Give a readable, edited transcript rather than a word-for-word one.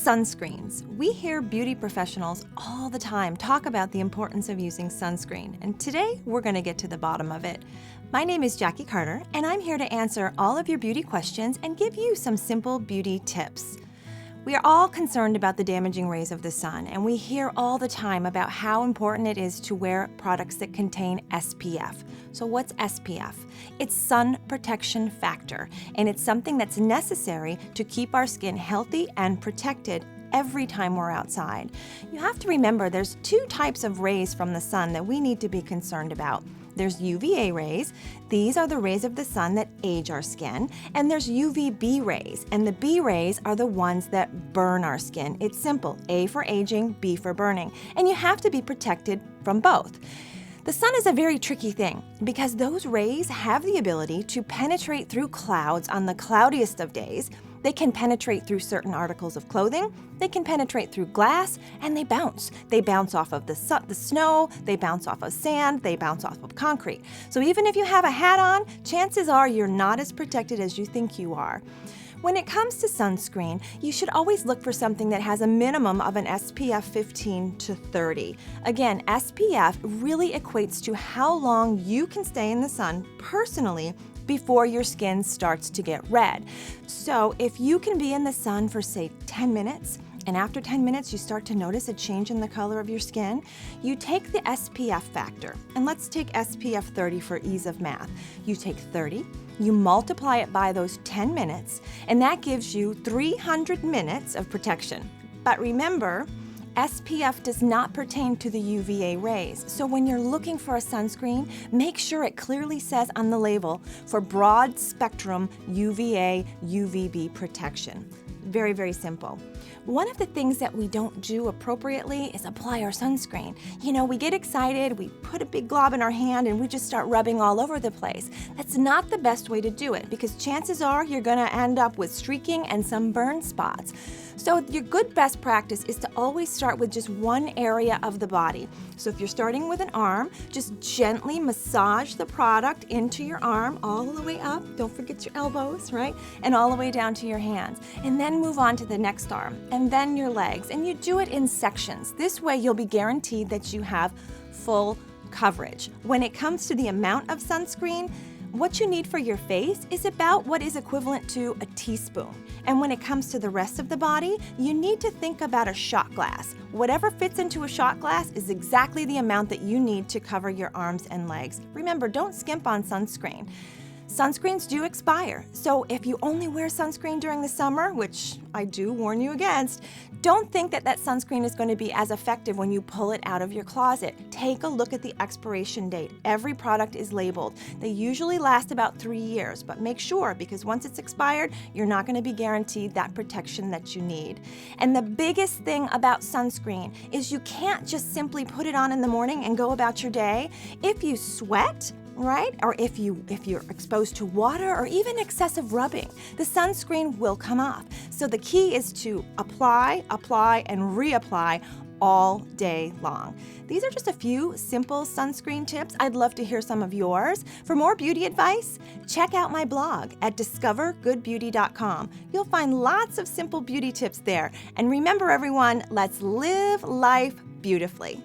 Sunscreens. We hear beauty professionals all the time talk about the importance of using sunscreen, and today we're going to get to the bottom of it. My name is Jackie Carter, and I'm here to answer all of your beauty questions and give you some simple beauty tips. We are all concerned about the damaging rays of the sun, and we hear all the time about how important it is to wear products that contain SPF. So what's SPF? It's sun protection factor, and it's something that's necessary to keep our skin healthy and protected every time we're outside. You have to remember there's two types of rays from the sun that we need to be concerned about. There's UVA rays. These are the rays of the sun that age our skin. And there's UVB rays. And the B rays are the ones that burn our skin. It's simple. A for aging, B for burning. And you have to be protected from both. The sun is a very tricky thing because those rays have the ability to penetrate through clouds on the cloudiest of days. They can penetrate through certain articles of clothing, they can penetrate through glass, and they bounce. They bounce off of the snow, they bounce off of sand, they bounce off of concrete. So even if you have a hat on, chances are you're not as protected as you think you are. When it comes to sunscreen, you should always look for something that has a minimum of an SPF 15 to 30. Again, SPF really equates to how long you can stay in the sun personally before your skin starts to get red. So if you can be in the sun for say 10 minutes, and after 10 minutes you start to notice a change in the color of your skin, you take the SPF factor, and let's take SPF 30 for ease of math. You take 30, you multiply it by those 10 minutes, and that gives you 300 minutes of protection. But remember, SPF does not pertain to the UVA rays, so when you're looking for a sunscreen, make sure it clearly says on the label for broad spectrum UVA, UVB protection. Very, very simple. One of the things that we don't do appropriately is apply our sunscreen. You know, we get excited, we put a big glob in our hand, and we just start rubbing all over the place. That's not the best way to do it because chances are you're going to end up with streaking and some burn spots. So your good best practice is to always start with just one area of the body. So if you're starting with an arm, just gently massage the product into your arm all the way up. Don't forget your elbows, right? And all the way down to your hands. And then move on to the next arm and then your legs. And you do it in sections. This way you'll be guaranteed that you have full coverage. When it comes to the amount of sunscreen, what you need for your face is about what is equivalent to a teaspoon. And when it comes to the rest of the body, you need to think about a shot glass. Whatever fits into a shot glass is exactly the amount that you need to cover your arms and legs. Remember, don't skimp on sunscreen. Sunscreens do expire, so if you only wear sunscreen during the summer, which I do warn you against, don't think that that sunscreen is going to be as effective when you pull it out of your closet. Take a look at the expiration date. Every product is labeled. They usually last about 3 years, but make sure, because once it's expired, you're not going to be guaranteed that protection that you need. And the biggest thing about sunscreen is you can't just simply put it on in the morning and go about your day. If you sweat, right? Or if you're exposed to water or even excessive rubbing, the sunscreen will come off. So the key is to apply, and reapply all day long. These are just a few simple sunscreen tips. I'd love to hear some of yours. For more beauty advice, check out my blog at discovergoodbeauty.com. You'll find lots of simple beauty tips there. And remember everyone, let's live life beautifully.